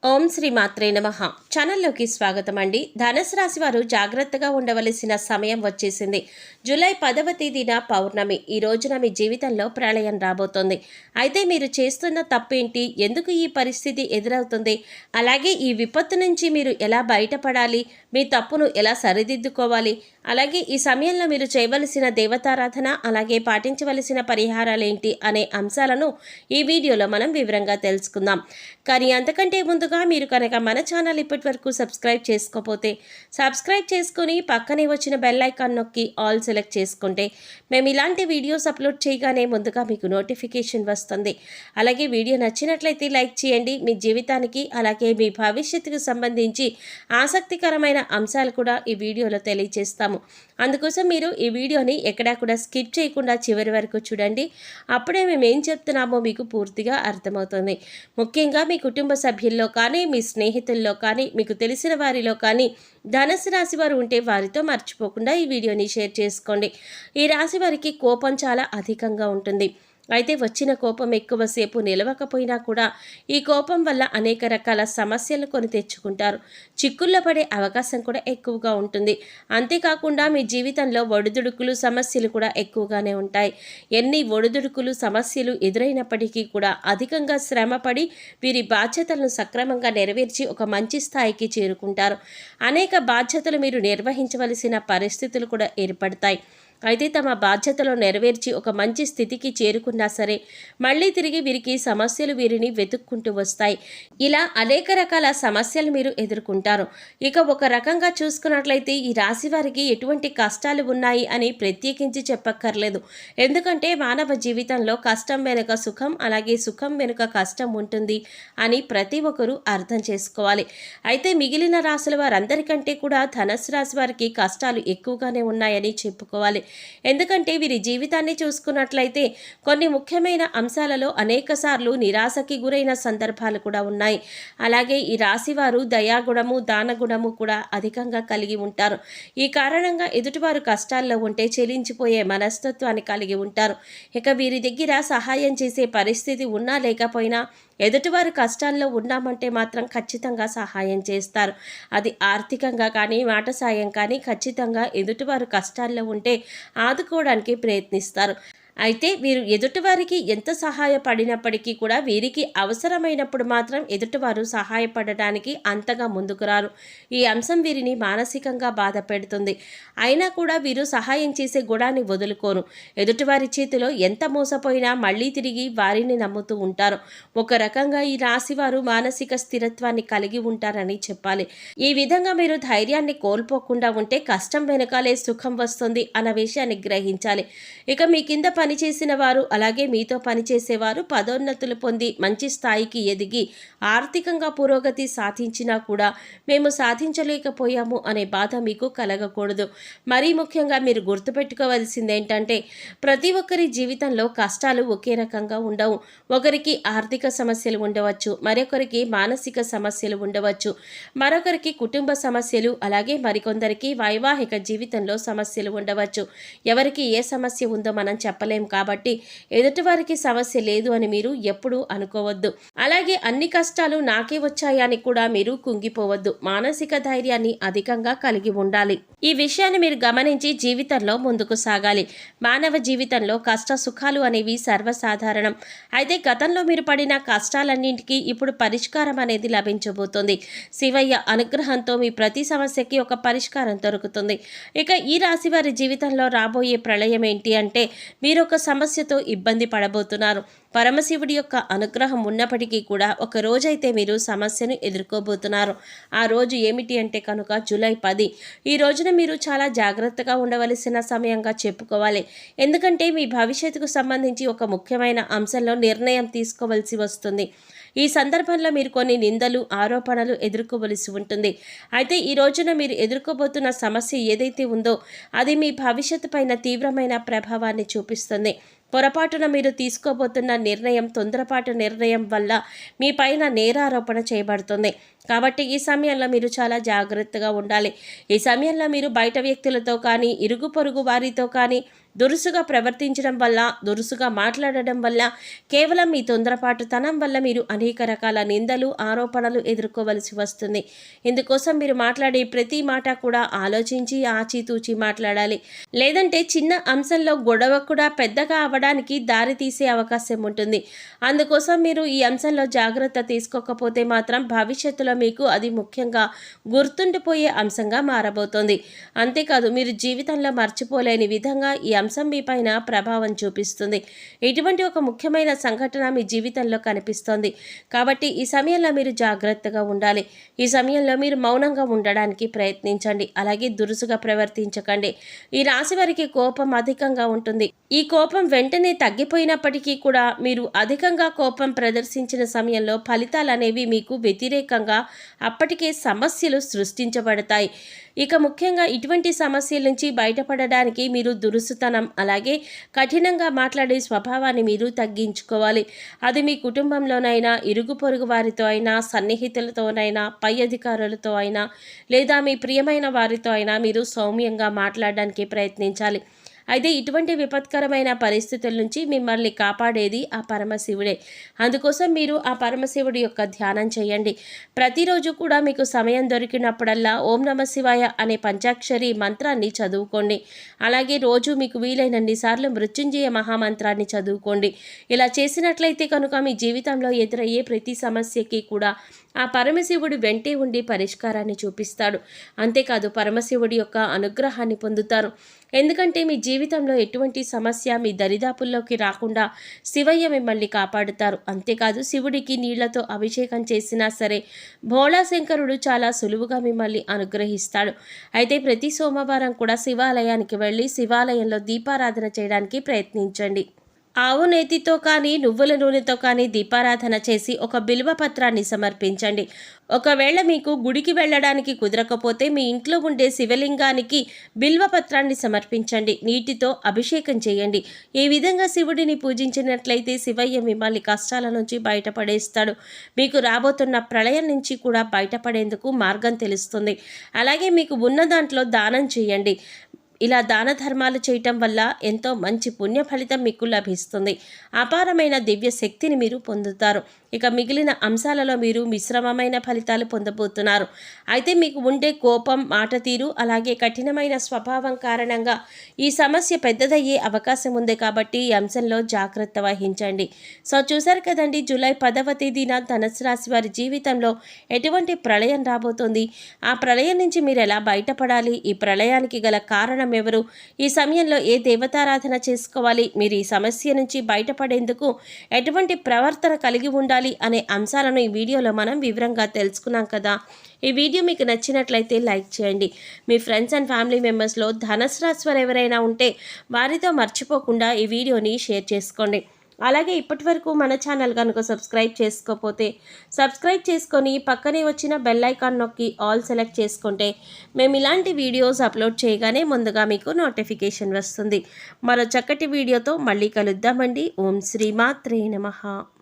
ఓం శ్రీ మాత్రే నమః. ఛానల్లోకి స్వాగతం అండి. ధనుసు రాశి వారు జాగ్రత్తగా ఉండవలసిన సమయం వచ్చేసింది. జూలై 10వ తేదీన పౌర్ణమి. ఈ రోజున మీ జీవితంలో ప్రళయం రాబోతోంది. అయితే మీరు చేస్తున్న తప్పేంటి? ఎందుకు ఈ పరిస్థితి ఎదురవుతుంది? అలాగే ఈ విపత్తు నుంచి మీరు ఎలా బయటపడాలి? మీ తప్పును ఎలా సరిదిద్దుకోవాలి? అలాగే ఈ సమయంలో మీరు చేయవలసిన దేవతారాధన, అలాగే పాటించవలసిన పరిహారాలేంటి అనే అంశాలను ఈ వీడియోలో మనం వివరంగా తెలుసుకుందాం. కానీ అంతకంటే ముందుగా మీరు కనుక మన ఛానల్ ఇప్పటి వరకు సబ్స్క్రైబ్ చేసుకోకపోతే సబ్స్క్రైబ్ చేసుకుని పక్కనే వచ్చిన బెల్ ఐకాన్ నొక్కి ఆల్ సెలెక్ట్ చేసుకుంటే మేము ఇలాంటి వీడియోస్ అప్లోడ్ చేయగానే ముందుగా మీకు నోటిఫికేషన్ వస్తుంది. అలాగే వీడియో నచ్చినట్లయితే లైక్ చేయండి. మీ జీవితానికి అలాగే మీ భవిష్యత్తుకు సంబంధించి ఆసక్తికరమైన అంశాలు కూడా ఈ వీడియోలో తెలియజేస్తాము. అందుకోసం మీరు ఈ వీడియోని ఎక్కడా కూడా స్కిప్ చేయకుండా చివరి వరకు చూడండి. అప్పుడే మేము ఏం చెప్తున్నామో మీకు పూర్తిగా అర్థమవుతుంది. ముఖ్యంగా మీ కుటుంబ సభ్యుల్లో కానీ, మీ స్నేహితుల్లో కానీ, మీకు తెలిసిన వారిలో కానీ ధనుసు రాశి వారు ఉంటే వారితో మర్చిపోకుండా ఈ వీడియోని షేర్ చేసుకోండి. ఈ రాశి వారికి కోపం చాలా అధికంగా ఉంటుంది. అయితే వచ్చిన కోపం ఎక్కువసేపు నిలవకపోయినా కూడా ఈ కోపం వల్ల అనేక రకాల సమస్యలు కొని తెచ్చుకుంటారు. చిక్కుల్లో పడే అవకాశం కూడా ఎక్కువగా ఉంటుంది. అంతేకాకుండా మీ జీవితంలో ఒడిదుడుకులు సమస్యలు కూడా ఎక్కువగానే ఉంటాయి. ఎన్ని ఒడిదుడుకులు సమస్యలు ఎదురైనప్పటికీ కూడా అధికంగా శ్రమపడి వీరి బాధ్యతలను సక్రమంగా నెరవేర్చి ఒక మంచి స్థాయికి చేరుకుంటారు. అనేక బాధ్యతలు మీరు నిర్వహించవలసిన పరిస్థితులు కూడా ఏర్పడతాయి. అయితే తమ బాధ్యతలు నెరవేర్చి ఒక మంచి స్థితికి చేరుకున్నా సరే మళ్ళీ తిరిగి వీరికి సమస్యలు వీరిని వెతుక్కుంటూ వస్తాయి. ఇలా అనేక రకాల సమస్యలు మీరు ఎదుర్కొంటారు. ఇక ఒక రకంగా చూసుకున్నట్లయితే ఈ రాశి వారికి ఎటువంటి కష్టాలు ఉన్నాయి అని ప్రత్యేకించి చెప్పక్కర్లేదు. ఎందుకంటే మానవ జీవితంలో కష్టం వెనుక సుఖం, అలాగే సుఖం వెనుక కష్టం ఉంటుంది అని ప్రతి ఒక్కరూ అర్థం చేసుకోవాలి. అయితే మిగిలిన రాశుల వారందరికంటే కూడా ధనుసు రాశి వారికి కష్టాలు ఎక్కువగానే ఉన్నాయని చెప్పుకోవాలి. ఎందుకంటే వీరి జీవితాన్ని చూసుకున్నట్లయితే కొన్ని ముఖ్యమైన అంశాలలో అనేకసార్లు నిరాశకి గురైన సందర్భాలు కూడా ఉన్నాయి. అలాగే ఈ రాశివారు దయాగుణము, దానగుణము కూడా అధికంగా కలిగి ఉంటారు. ఈ కారణంగా ఎదుటివారు కష్టాల్లో ఉంటే చెలించిపోయే మనస్తత్వాన్ని కలిగి ఉంటారు. ఇక వీరి దగ్గర సహాయం చేసే పరిస్థితి ఉన్నా లేకపోయినా ఎదుటివారు కష్టాల్లో ఉన్నామంటే మాత్రం ఖచ్చితంగా సహాయం చేస్తారు. అది ఆర్థికంగా కానీ, మాట సాయం కానీ ఖచ్చితంగా ఎదుటివారు కష్టాల్లో ఉంటే ఆదుకోవడానికి ప్రయత్నిస్తారు. అయితే వీరు ఎదుటివారికి ఎంత సహాయపడినప్పటికీ కూడా వీరికి అవసరమైనప్పుడు మాత్రం ఎదుటివారు సహాయపడడానికి అంతగా ముందుకు రారు. ఈ అంశం వీరిని మానసికంగా బాధ పెడుతుంది. అయినా కూడా వీరు సహాయం చేసే గుణాన్ని వదులుకోరు. ఎదుటివారి చేతిలో ఎంత మోసపోయినా మళ్ళీ తిరిగి వారిని నమ్ముతూ ఉంటారు. ఒక రకంగా ఈ రాశివారు మానసిక స్థిరత్వాన్ని కలిగి ఉంటారని చెప్పాలి. ఈ విధంగా మీరు ధైర్యాన్ని కోల్పోకుండా ఉంటే కష్టం వెనకాలే సుఖం వస్తుంది అన్న విషయాన్ని గ్రహించాలి. ఇక మీ కింద పనిచేసిన వారు, అలాగే మీతో పనిచేసేవారు పదోన్నతులు పొంది మంచి స్థాయికి ఎదిగి ఆర్థికంగా పురోగతి సాధించినా కూడా మేము సాధించలేకపోయాము అనే బాధ మీకు కలగకూడదు. మరీ ముఖ్యంగా మీరు గుర్తుపెట్టుకోవాల్సింది ఏంటంటే ప్రతి ఒక్కరి జీవితంలో కష్టాలు ఒకే రకంగా ఉండవు. ఒకరికి ఆర్థిక సమస్యలు ఉండవచ్చు, మరొకరికి మానసిక సమస్యలు ఉండవచ్చు, మరొకరికి కుటుంబ సమస్యలు, అలాగే మరికొందరికి వైవాహిక జీవితంలో సమస్యలు ఉండవచ్చు. ఎవరికి ఏ సమస్య ఉందో మనం చెప్పలేం. కాబట్టి ఎదుటివారికి సమస్య లేదు అని మీరు ఎప్పుడూ అనుకోవద్దు. అలాగే అన్ని కష్టాలు నాకే వచ్చాయని కూడా మీరు కుంగిపోవద్దు. మానసిక ధైర్యాన్ని అధికంగా కలిగి ఉండాలి. ఈ విషయాన్ని మీరు గమనించి జీవితంలో ముందుకు సాగాలి. మానవ జీవితంలో కష్ట సుఖాలు అనేవి సర్వసాధారణం. అయితే గతంలో మీరు పడిన కష్టాలన్నింటికీ ఇప్పుడు పరిష్కారం అనేది లభించబోతుంది. శివయ్య అనుగ్రహంతో మీ ప్రతి సమస్యకి ఒక పరిష్కారం దొరుకుతుంది. ఇక ఈ రాశి వారి జీవితంలో రాబోయే ప్రళయం ఏంటి అంటే మీరు ఒక సమస్యతో ఇబ్బంది పడబోతున్నారు. పరమశివుడి యొక్క అనుగ్రహం ఉన్నప్పటికీ కూడా ఒక రోజైతే మీరు సమస్యను ఎదుర్కోబోతున్నారు. ఆ రోజు ఏమిటి అంటే కనుక జూలై 10. ఈ రోజున మీరు చాలా జాగ్రత్తగా ఉండవలసిన సమయంగా చెప్పుకోవాలి. ఎందుకంటే మీ భవిష్యత్తుకు సంబంధించి ఒక ముఖ్యమైన అంశంలో నిర్ణయం తీసుకోవాల్సి వస్తుంది. ఈ సందర్భంలో మీరు కొన్ని నిందలు, ఆరోపణలు ఎదుర్కోవలసి ఉంటుంది. అయితే ఈ రోజున మీరు ఎదుర్కోబోతున్న సమస్య ఏదైతే ఉందో అది మీ భవిష్యత్తు పైన తీవ్రమైన ప్రభావాన్ని చూపిస్తుంది. పొరపాటున మీరు తీసుకోబోతున్న నిర్ణయం తొందరపాటు నిర్ణయం వల్ల మీ పైన నేరారోపణ చేయబడుతుంది. కాబట్టి ఈ సమయంలో మీరు చాలా జాగ్రత్తగా ఉండాలి. ఈ సమయంలో మీరు బయట వ్యక్తులతో కానీ ఇరుగు పొరుగు వారితో కానీ దురుసుగా ప్రవర్తించడం వల్ల, దురుసుగా మాట్లాడడం వల్ల, కేవలం మీ తొందరపాటుతనం వల్ల మీరు అనేక రకాల నిందలు, ఆరోపణలు ఎదుర్కోవలసి వస్తుంది. ఇందుకోసం మీరు మాట్లాడే ప్రతి మాట కూడా ఆలోచించి ఆచితూచి మాట్లాడాలి. లేదంటే చిన్న అంశంలో గొడవ కూడా పెద్దగా అవ్వడానికి దారి తీసే అవకాశం ఉంటుంది. అందుకోసం మీరు ఈ అంశంలో జాగ్రత్త తీసుకోకపోతే మాత్రం భవిష్యత్తులో మీకు అది ముఖ్యంగా గుర్తుండిపోయే అంశంగా మారబోతోంది. అంతేకాదు మీరు జీవితంలో మర్చిపోలేని విధంగా ఈ అంశం మీ పైన ప్రభావం చూపిస్తుంది. ఇటువంటి ఒక ముఖ్యమైన సంఘటన మీ జీవితంలో కనిపిస్తోంది. కాబట్టి ఈ సమయంలో మీరు జాగ్రత్తగా ఉండాలి. ఈ సమయంలో మీరు మౌనంగా ఉండడానికి ప్రయత్నించండి. అలాగే దురుసుగా ప్రవర్తించకండి. ఈ రాశి వారికి కోపం అధికంగా ఉంటుంది. ఈ కోపం వెంటనే తగ్గిపోయినప్పటికీ కూడా మీరు అధికంగా కోపం ప్రదర్శించిన సమయంలో ఫలితాలు అనేవి మీకు వ్యతిరేకంగా అప్పటికే సమస్యలు సృష్టించబడతాయి. ఇక ముఖ్యంగా ఇటువంటి సమస్యల నుంచి బయటపడడానికి మీరు దురుసుతనం అలాగే కఠినంగా మాట్లాడే స్వభావాన్ని మీరు తగ్గించుకోవాలి. అది మీ కుటుంబంలోనైనా, ఇరుగు పొరుగు వారితో అయినా, సన్నిహితులతోనైనా, పై అధికారులతో అయినా లేదా మీ ప్రియమైన వారితో అయినా మీరు సౌమ్యంగా మాట్లాడడానికి ప్రయత్నించాలి. అయితే ఇటువంటి విపత్కరమైన పరిస్థితుల నుంచి మిమ్మల్ని కాపాడేది ఆ పరమశివుడే. అందుకోసం మీరు ఆ పరమశివుడి యొక్క ధ్యానం చేయండి. ప్రతిరోజు కూడా మీకు సమయం దొరికినప్పుడల్లా ఓం నమ శివాయ అనే పంచాక్షరి మంత్రాన్ని చదువుకోండి. అలాగే రోజు మీకు వీలైనన్ని సార్లు మృత్యుంజయ మహామంత్రాన్ని చదువుకోండి. ఇలా చేసినట్లయితే కనుక మీ జీవితంలో ఎదురయ్యే ప్రతి సమస్యకి కూడా ఆ పరమశివుడు వెంటే ఉండి పరిష్కారాన్ని చూపిస్తాడు. అంతేకాదు పరమశివుడి యొక్క అనుగ్రహాన్ని పొందుతారు. ఎందుకంటే మీ జీవితంలో ఎటువంటి సమస్య మీ దరిదాపుల్లోకి రాకుండా శివయ్య మిమ్మల్ని కాపాడుతారు. అంతేకాదు శివుడికి నీళ్లతో అభిషేకం చేసినా సరే భోళాశంకరుడు చాలా సులువుగా మిమ్మల్ని అనుగ్రహిస్తాడు. అయితే ప్రతి సోమవారం కూడా శివాలయానికి వెళ్ళి శివాలయంలో దీపారాధన చేయడానికి ప్రయత్నించండి. ఆవు నేతితో కానీ నువ్వుల నూనెతో కానీ దీపారాధన చేసి ఒక బిల్వ పత్రాన్ని సమర్పించండి. ఒకవేళ మీకు గుడికి వెళ్ళడానికి కుదరకపోతే మీ ఇంట్లో ఉండే శివలింగానికి బిల్వ పత్రాన్ని సమర్పించండి. నీటితో అభిషేకం చేయండి. ఈ విధంగా శివుడిని పూజించినట్లయితే శివయ్య మిమ్మల్ని కష్టాల నుంచి బయటపడేస్తాడు. మీకు రాబోతున్న ప్రళయం నుంచి కూడా బయటపడేందుకు మార్గం తెలుస్తుంది. అలాగే మీకు ఉన్న దాంట్లో దానం చేయండి. ఇలా దాన ధర్మాలు చేయటం వల్ల ఎంతో మంచి పుణ్య ఫలితం మీకు లభిస్తుంది. అపారమైన దివ్య శక్తిని మీరు పొందుతారు. ఇక మిగిలిన అంశాలలో మీరు మిశ్రమమైన ఫలితాలు పొందబోతున్నారు. అయితే మీకు ఉండే కోపం, మాట తీరు అలాగే కఠినమైన స్వభావం కారణంగా ఈ సమస్య పెద్దదయ్యే అవకాశం ఉంది. కాబట్టి ఈ అంశంలో జాగ్రత్త వహించండి. సో చూశారు కదండి, జూలై 10వ తేదీన ధనుసు రాశి వారి జీవితంలో ఎటువంటి ప్రళయం రాబోతోంది, ఆ ప్రళయం నుంచి మీరు ఎలా బయటపడాలి, ఈ ప్రళయానికి గల కారణం ఎవరు, ఈ సమయంలో ఏ దేవతారాధన చేసుకోవాలి, మీరు ఈ సమస్య నుంచి బయటపడేందుకు ఎటువంటి ప్రవర్తన కలిగి ఉండాలి అనే అంశాలను ఈ వీడియోలో మనం వివరంగా తెలుసుకున్నాం కదా. ఈ వీడియో మీకు నచ్చినట్లయితే లైక్ చేయండి. మీ ఫ్రెండ్స్ అండ్ ఫ్యామిలీ మెంబర్స్లో ధనుసు రాశి వారు ఎవరైనా ఉంటే వారితో మర్చిపోకుండా ఈ వీడియోని షేర్ చేసుకోండి. అలాగే ఇప్పటివరకు మన ఛానల్ కనుక సబ్స్క్రైబ్ చేసుకోకపోతే సబ్స్క్రైబ్ చేసుకొని పక్కనే వచ్చిన బెల్ ఐకాన్ నొక్కి ఆల్ సెలెక్ట్ చేసుకుంటే మేము ఇలాంటి వీడియోస్ అప్లోడ్ చేయగానే ముందుగా మీకు నోటిఫికేషన్ వస్తుంది. మరో చక్కటి వీడియోతో మళ్ళీ కలుద్దామండి. ఓం శ్రీమాత్రే నమః.